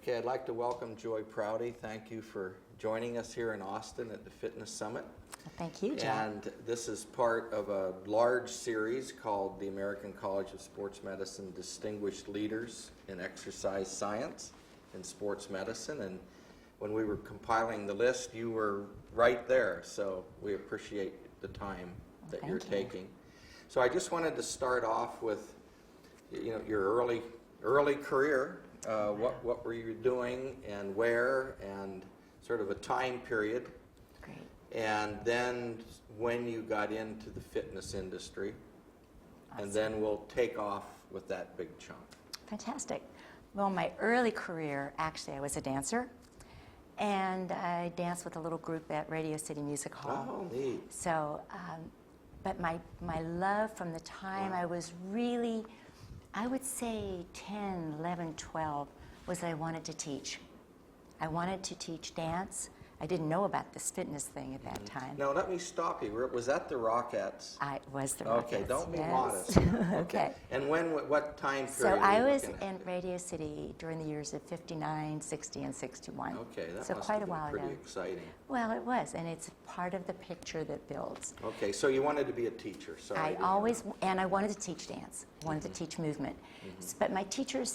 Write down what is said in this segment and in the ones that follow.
Okay, I'd like to welcome Joy Prouty. Thank you for joining us here in Austin at the Fitness Summit. Thank you, John. And this is part of a large series called the American College of Sports Medicine Distinguished Leaders in Exercise Science and Sports Medicine. And when we were compiling the list, you were right there. So we appreciate the time that you're taking. So I just wanted to start off with, your early career. What were you doing and where, and sort of a time period. Great. And then when you got into the fitness industry. Awesome. And then we'll take off with that big chunk. Fantastic. Well, my early career, actually, I was a dancer. And I danced with a little group at Radio City Music Hall. Oh, neat. So, but my love from the time I was really, I would say 10, 11, 12, was that I wanted to teach. I wanted to teach dance. I didn't know about this fitness thing at that time. Now, let me stop you. Was that the Rockettes? I was the Rockettes. Okay, don't be yes. modest. Okay. And what time period So were I you was looking in at? Radio City during the years of 59, 60, and 61. Okay, that so must quite have a while been pretty ago. exciting. Well, it was, and it's part of the picture that builds. Okay, so you wanted to be a teacher. Sorry. I wanted to teach dance. I wanted to teach movement. But my teacher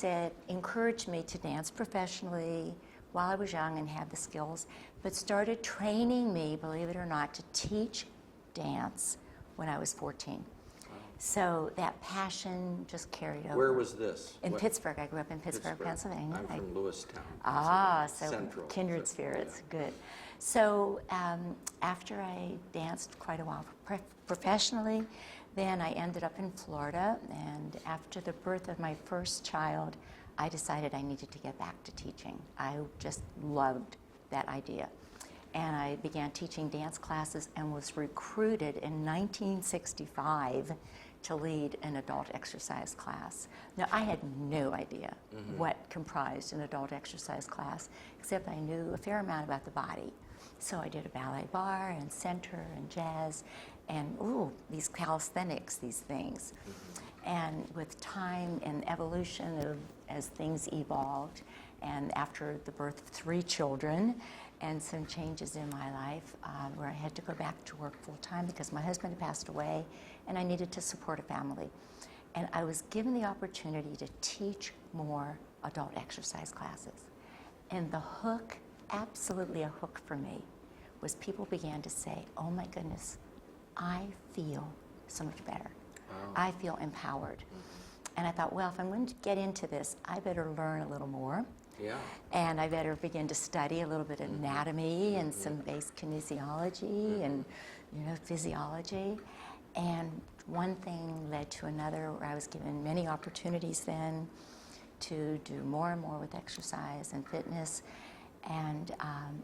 encouraged me to dance professionally while I was young and had the skills, but started training me, believe it or not, to teach dance when I was 14. Wow. So that passion just carried over. Where was this? In Pittsburgh. I grew up in Pittsburgh, Pennsylvania. I'm from Lewistown. So Central. kindred spirits, good. So after I danced quite a while professionally, then I ended up in Florida, and after the birth of my first child, I decided I needed to get back to teaching. I just loved that idea. And I began teaching dance classes and was recruited in 1965 to lead an adult exercise class. Now, I had no idea what comprised an adult exercise class, except I knew a fair amount about the body. So I did a ballet bar and center and jazz and, these calisthenics, these things. And with time and evolution as things evolved, and after the birth of 3 children and some changes in my life where I had to go back to work full-time because my husband had passed away and I needed to support a family. And I was given the opportunity to teach more adult exercise classes. And the hook, absolutely a hook for me, was people began to say, oh my goodness, I feel so much better. Wow. I feel empowered. And I thought, well, if I'm going to get into this, I better learn a little more. Yeah. And I better begin to study a little bit of anatomy and some base kinesiology and, physiology. And one thing led to another, where I was given many opportunities then to do more and more with exercise and fitness, and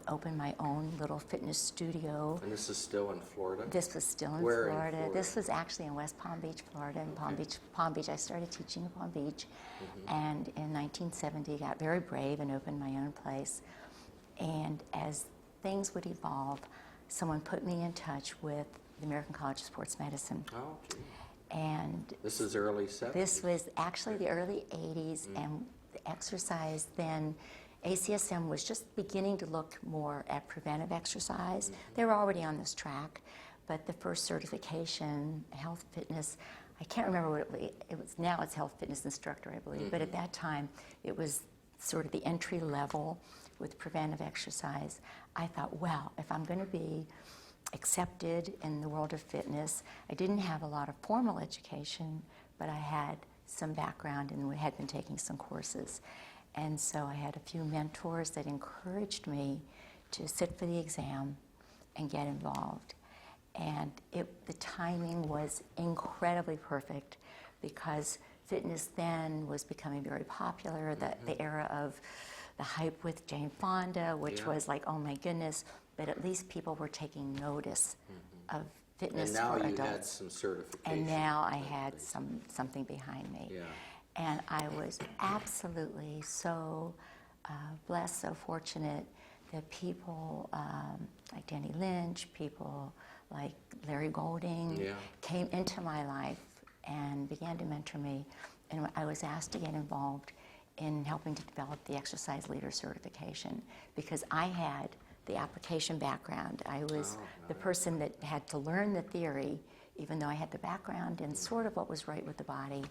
open my own little fitness studio. And this is still in Florida? This was still in Where Florida. in Florida? This was actually in West Palm Beach, Florida. In Palm Beach, I started teaching in Palm Beach, and in 1970 got very brave and opened my own place. And as things would evolve, someone put me in touch with the American College of Sports Medicine. Oh, gee. And This is early 70s? this was actually the early 80s, and the exercise then, ACSM was just beginning to look more at preventive exercise. They were already on this track, but the first certification, health fitness, I can't remember what it was. Now it's health fitness instructor, I believe, but at that time it was sort of the entry level with preventive exercise. I thought, well, if I'm going to be accepted in the world of fitness, I didn't have a lot of formal education, but I had some background and had been taking some courses. And so I had a few mentors that encouraged me to sit for the exam and get involved. And the timing was incredibly perfect because fitness then was becoming very popular, the era of the hype with Jane Fonda, which was like, oh my goodness, but at least people were taking notice of fitness for adults. And now you had some certification. And now I had something behind me. Yeah. And I was absolutely so blessed, so fortunate that people like Danny Lynch, people like Larry Golding came into my life and began to mentor me. And I was asked to get involved in helping to develop the exercise leader certification, because I had the application background. I was the person that had to learn the theory, even though I had the background and sort of what was right with the body,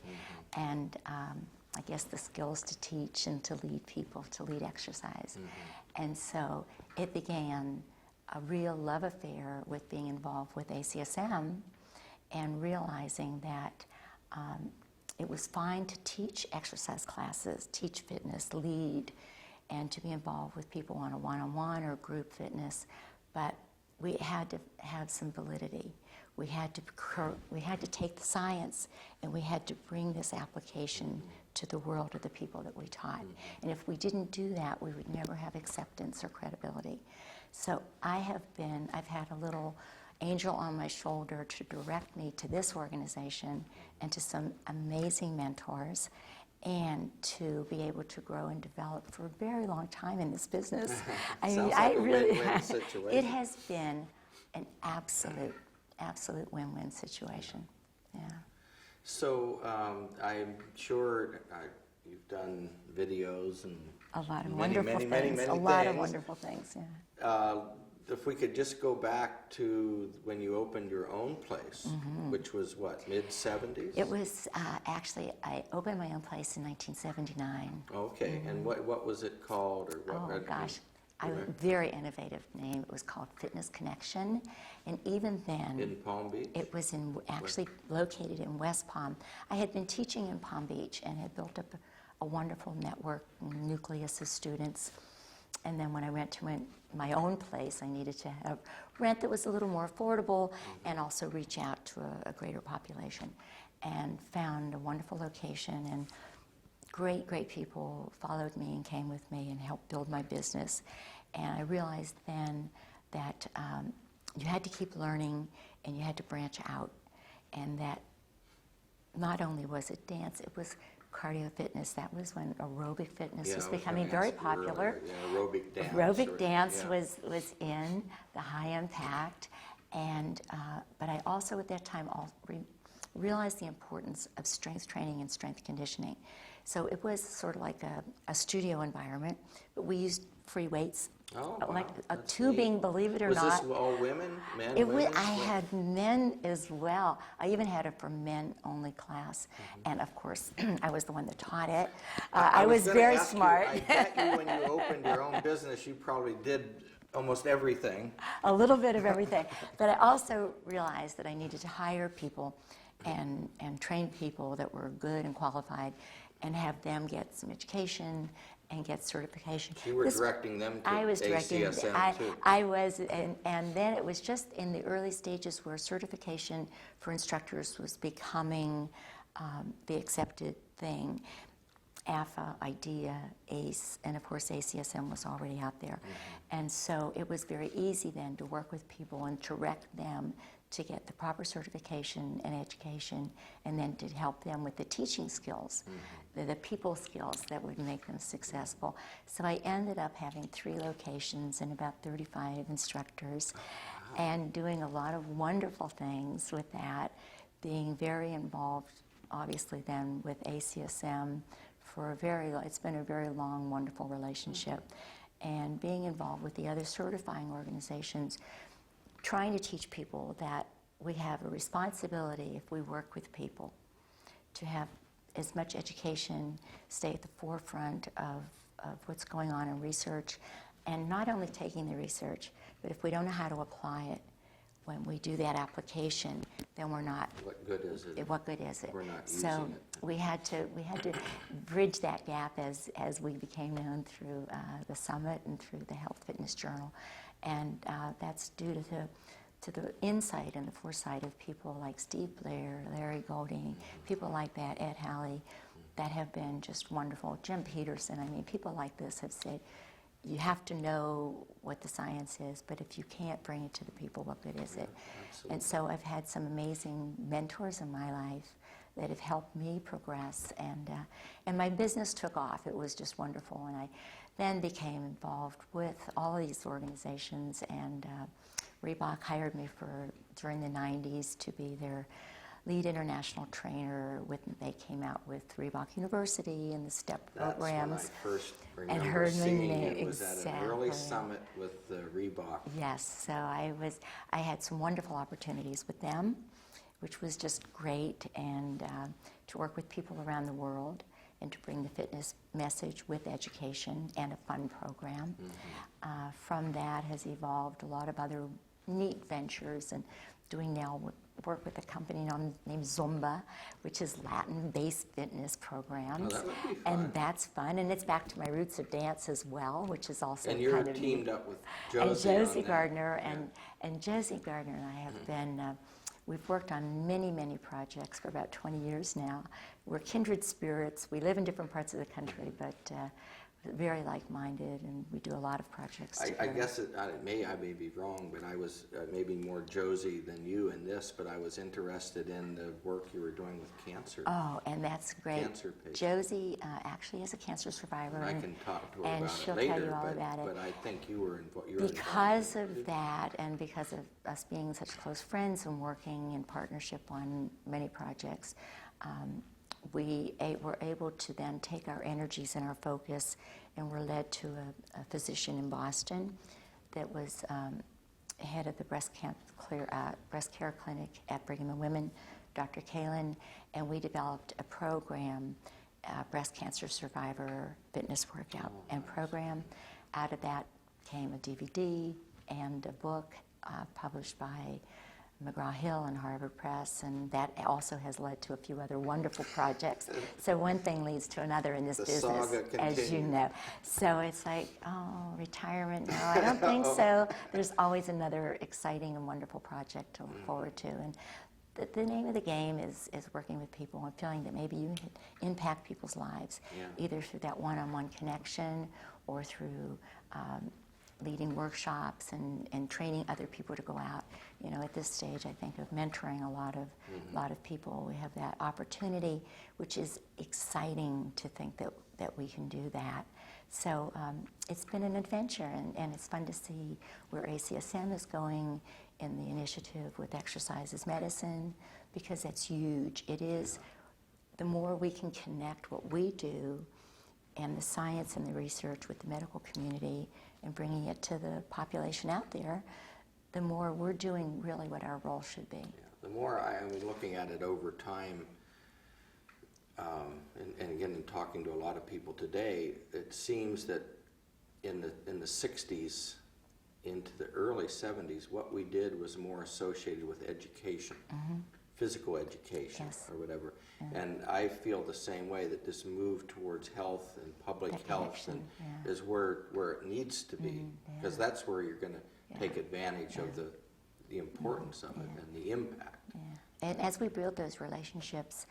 and I guess the skills to teach and to lead people, to lead exercise. And so it began a real love affair with being involved with ACSM and realizing that it was fine to teach exercise classes, teach fitness, lead, and to be involved with people on a one-on-one or group fitness, but we had to have some validity. We had to take the science and we had to bring this application to the world of the people that we taught. And if we didn't do that, we would never have acceptance or credibility. So I've had a little angel on my shoulder to direct me to this organization and to some amazing mentors, and to be able to grow and develop for a very long time in this business. I mean, Sounds like a win-win situation. It has been an absolute win-win situation. Yeah. So I'm sure you've done videos and A lot of many, wonderful many, things. many A lot of things. wonderful things. Yeah. If we could just go back to when you opened your own place, which was what, mid-70s? It was actually, I opened my own place in 1979. Okay, and what was it called? Or what? Oh gosh, a very innovative name. It was called Fitness Connection, and even then, In Palm Beach? it was actually located in West Palm. I had been teaching in Palm Beach and had built up a wonderful network, nucleus of students. And then when I went to my own place, I needed to have rent that was a little more affordable and also reach out to a greater population. And found a wonderful location, and great people followed me and came with me and helped build my business. And I realized then that you had to keep learning and you had to branch out, and that not only was it dance, it was cardio fitness. That was when aerobic fitness was becoming very popular. Yeah, aerobic dance. Aerobic dance was in the high impact, and but I also at that time realized the importance of strength training and strength conditioning. So it was sort of like a studio environment, but we used free weights. Oh, like wow, a that's tubing, neat. believe it or Was not. this all women, men, I women? had men as well. I even had a for men only class, and of course, I was the one that taught it. I was gonna very ask you, smart. I bet you when you opened your own business, you probably did almost everything. A little bit of everything. But I also realized that I needed to hire people and train people that were good and qualified, and have them get some education and get certification. You were directing them to I was directing. ACSM too. I was, and then it was just in the early stages where certification for instructors was becoming the accepted thing. AFA, IDEA, ACE, and of course ACSM was already out there. And so it was very easy then to work with people and direct them to get the proper certification and education, and then to help them with the teaching skills, the people skills that would make them successful. So I ended up having 3 locations and about 35 instructors, and doing a lot of wonderful things with that, being very involved, obviously then with ACSM for it's been a very long, wonderful relationship, and being involved with the other certifying organizations, trying to teach people that we have a responsibility, if we work with people, to have as much education, stay at the forefront of what's going on in research, and not only taking the research, but if we don't know how to apply it, when we do that application, then we're not. What good is it? What good is it? We're not so using it. we had to bridge that gap as we became known through the summit and through the Health Fitness Journal, and that's due to the insight and the foresight of people like Steve Blair, Larry Golding, people like that, Ed Halley, that have been just wonderful. Jim Peterson, I mean, people like this have said, you have to know what the science is, but if you can't bring it to the people, what good is it? Absolutely. And so I've had some amazing mentors in my life that have helped me progress, and my business took off. It was just wonderful, and I then became involved with all of these organizations, and Reebok hired me during the 90s to be their lead international trainer. They came out with Reebok University and the STEP programs. That's when I first and remember heard my seeing name. it was at an Exactly. early summit with Reebok. Yes, so I had some wonderful opportunities with them, which was just great, and to work with people around the world and to bring the fitness message with education and a fun program. From that has evolved a lot of other neat ventures, and doing now work with a company named Zumba, which is Latin-based fitness programs. Oh, that would be fun. And that's fun, and it's back to my roots of dance as well, which is also And you're kind of teamed neat. up with And Josie Josie on that. Gardner, Yeah. and Josie Gardner and I have been, we've worked on many, many projects for about 20 years now. We're kindred spirits. We live in different parts of the country, but very like-minded, and we do a lot of projects together. I guess I may be wrong, but I was maybe more Josie than you in this, but I was interested in the work you were doing with cancer. Oh, and that's great. Cancer patients. Josie actually is a cancer survivor. And I can talk to her and about she'll it later, tell you all about it. but I think you were Because of that, and because of us being such close friends and working in partnership on many projects, we were able to then take our energies and our focus, and were led to a physician in Boston that was head of the breast care clinic at Brigham and Women, Dr. Kalin, and we developed a program, breast cancer survivor fitness workout and program. Out of that came a DVD and a book published by McGraw-Hill and Harvard Press, and that also has led to a few other wonderful projects. So one thing leads to another in this business, saga as you continues. know. So it's like, oh, retirement? No, I don't think so. There's always another exciting and wonderful project to look forward to. And the name of the game is working with people and feeling that maybe you can impact people's lives, either through that one-on-one connection or through leading workshops and training other people to go out. You know, at this stage, I think of mentoring a lot of people. We have that opportunity, which is exciting to think that we can do that. So it's been an adventure, and it's fun to see where ACSM is going in the initiative with exercise as medicine, because that's huge. It is, the more we can connect what we do and the science and the research with the medical community and bringing it to the population out there, the more we're doing really what our role should be. Yeah. The more I'm looking at it over time, and again, in talking to a lot of people today, it seems that in the 60s into the early 70s, what we did was more associated with education, physical education, Yes. or whatever. And I feel the same way, that this move towards health and public That health connection, is where it needs to be, because that's where you're going to take advantage of the importance of it and the impact. Yeah. And as we build those relationships,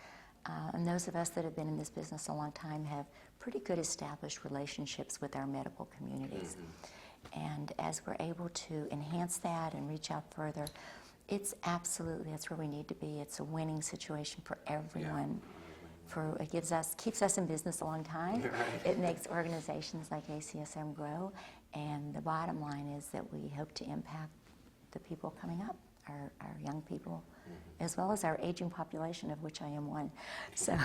and those of us that have been in this business a long time have pretty good established relationships with our medical communities. And as we're able to enhance that and reach out further, it's absolutely, that's where we need to be. It's a winning situation for everyone. It keeps us in business a long time. Right. It makes organizations like ACSM grow, and the bottom line is that we hope to impact the people coming up, our young people, as well as our aging population, of which I am one. So.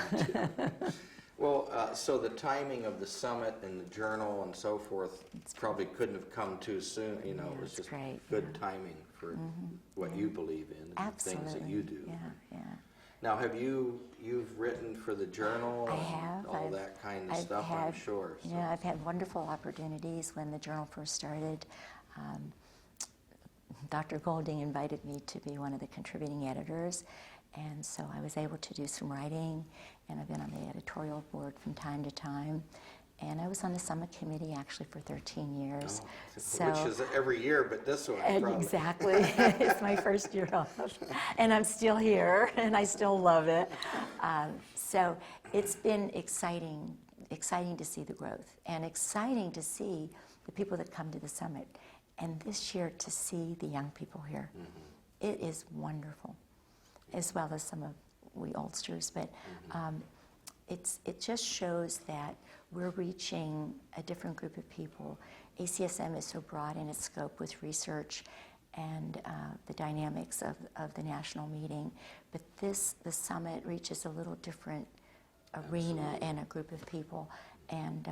Well, so the timing of the summit and the journal and so forth probably couldn't have come too soon. You know, it was it's just great, good timing for what you believe in and Absolutely. the things that you do. Yeah. Now, you've written for the journal I and have. all that kind of I've stuff, had, I'm sure. So. Yeah, I've had wonderful opportunities when the journal first started. Dr. Golding invited me to be one of the contributing editors, and so I was able to do some writing, and I've been on the editorial board from time to time. And I was on the summit committee actually for 13 years. Which is every year, but this one probably. Exactly. It's my first year off. And I'm still here, and I still love it. So it's been exciting to see the growth, and exciting to see the people that come to the summit. And this year to see the young people here. It is wonderful, as well as some of we oldsters. But it just shows that we're reaching a different group of people. ACSM is so broad in its scope with research, and the dynamics of the national meeting. But the summit reaches a little different arena Absolutely. and a group of people, and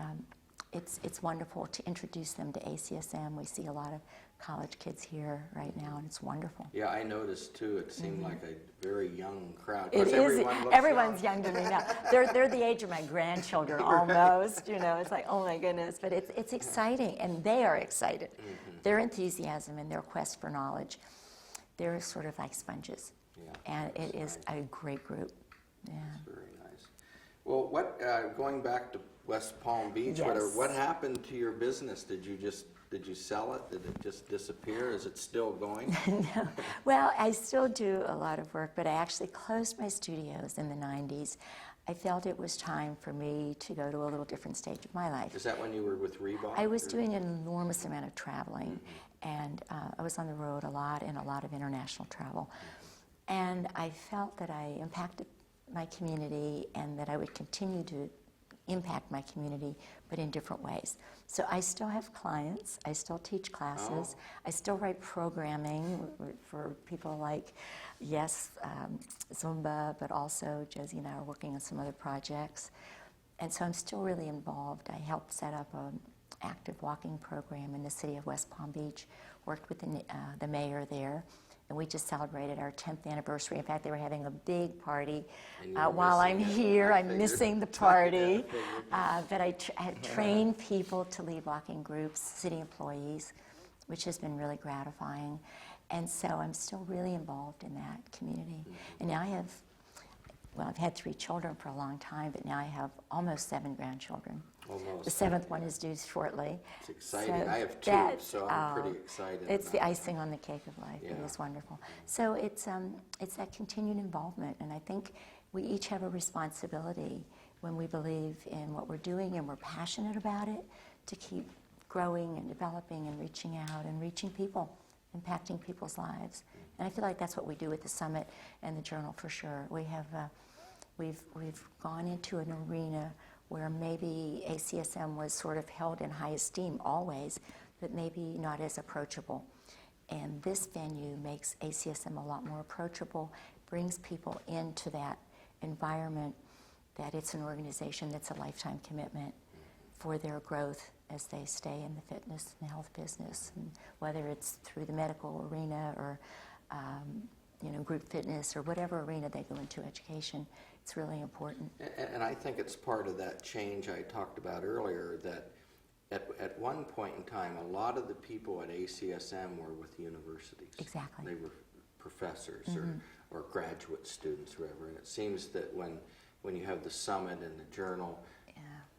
it's wonderful to introduce them to ACSM. We see a lot of college kids here right now, and it's wonderful. Yeah, I noticed too, it seemed like a very young crowd. Of It course, is. everyone looks Everyone's young to me now. They're the age of my grandchildren almost. You know, it's like, oh my goodness. But it's exciting, and they are excited. Their enthusiasm and their quest for knowledge, they're sort of like sponges. Yeah, And that's it is nice. a great group. Yeah. That's very nice. Well, going back to West Palm Beach, Yes. what happened to your business? Did you sell it? Did it just disappear? Is it still going? No. Well, I still do a lot of work, but I actually closed my studios in the 90s. I felt it was time for me to go to a little different stage of my life. Is that when you were with Reebok? I was doing an enormous amount of traveling, and I was on the road a lot and a lot of international travel. And I felt that I impacted my community and that I would continue to impact my community, but in different ways. So I still have clients, I still teach classes, I still write programming for people like, Zumba, but also Josie and I are working on some other projects. And so I'm still really involved. I helped set up an active walking program in the city of West Palm Beach, worked with the mayor there, and we just celebrated our 10th anniversary. In fact, they were having a big party. And you're While I'm missing it. here, I I'm figured. missing the party. But I had trained people to lead walking groups, city employees, which has been really gratifying. And so I'm still really involved in that community. And now I've had 3 children for a long time, but now I have almost 7 grandchildren. Almost. The 7th one is due shortly. It's exciting. So I have 2, that- so I'm pretty excited. It's about the it. icing on the cake of life. It Yeah. is wonderful. So it's that continued involvement, and I think we each have a responsibility when we believe in what we're doing and we're passionate about it to keep growing and developing and reaching out and reaching people, impacting people's lives. And I feel like that's what we do with the summit and the journal for sure. We have we've gone into an arena where maybe ACSM was sort of held in high esteem always, but maybe not as approachable. And this venue makes ACSM a lot more approachable, brings people into that environment that it's an organization that's a lifetime commitment for their growth as they stay in the fitness and health business, and whether it's through the medical arena or group fitness or whatever arena they go into education. It's really important. And I think it's part of that change I talked about earlier, that at one point in time, a lot of the people at ACSM were with universities. Exactly. They were professors or graduate students, whoever. And it seems that when you have the summit and the journal,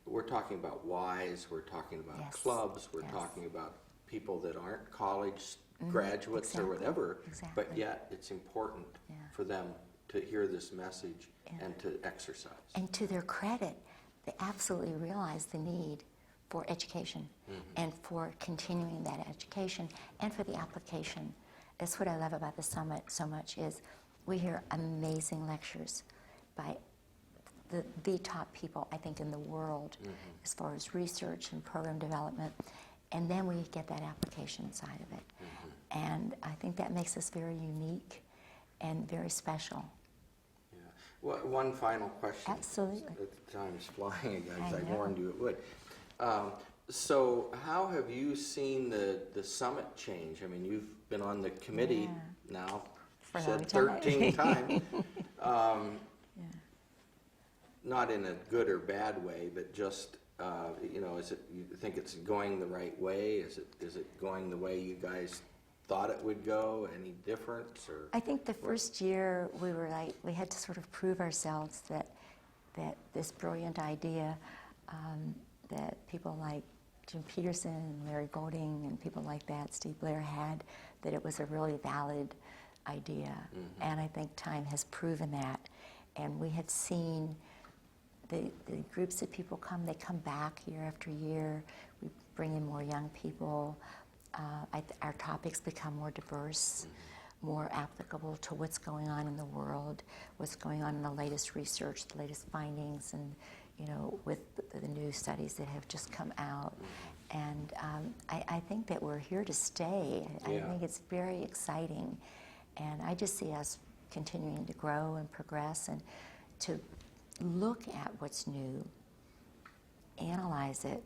we're talking about Ys, we're talking about Yes. clubs, we're Yes. talking about people that aren't college graduates Exactly. or whatever, but Exactly. yet it's important Yeah. for them to hear this message Yeah. and to exercise. And to their credit, they absolutely realize the need for education and for continuing that education and for the application. That's what I love about the summit so much is we hear amazing lectures by the top people, I think, in the world as far as research and program development. And then we get that application side of it. And I think that makes us very unique and very special. Yeah. Well, one final question. Absolutely. The time's flying again, as I I know. warned you it would. So how have you seen the summit change? I mean, you've been on the committee now, For a said long time. 13 times. Not in a good or bad way, but just, is it, you think it's going the right way? Is it going the way you guys thought it would go? Any difference? Or I think the first year we had to sort of prove ourselves that this brilliant idea that people like Jim Peterson and Larry Golding and people like that, Steve Blair had, that it was a really valid idea. And I think time has proven that. And we have seen the groups of people they come back year after year. We bring in more young people. Our topics become more diverse, more applicable to what's going on in the world, what's going on in the latest research, the latest findings, and with the new studies that have just come out. And I think that we're here to stay. I Yeah. think it's very exciting. And I just see us continuing to grow and progress and to look at what's new, analyze it,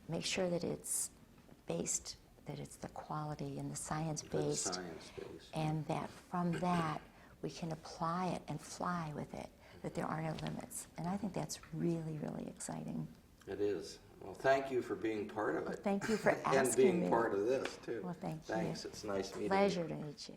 make sure that it's based, that it's the quality and the science-based, Science-based. and that from that we can apply it and fly with it, that there are no limits. And I think that's really, really exciting. It is. Well, thank you for being part of it. Well, thank you for and asking being me. part of this, too. Well, thank you. Thanks. It's nice meeting you. Pleasure to meet you.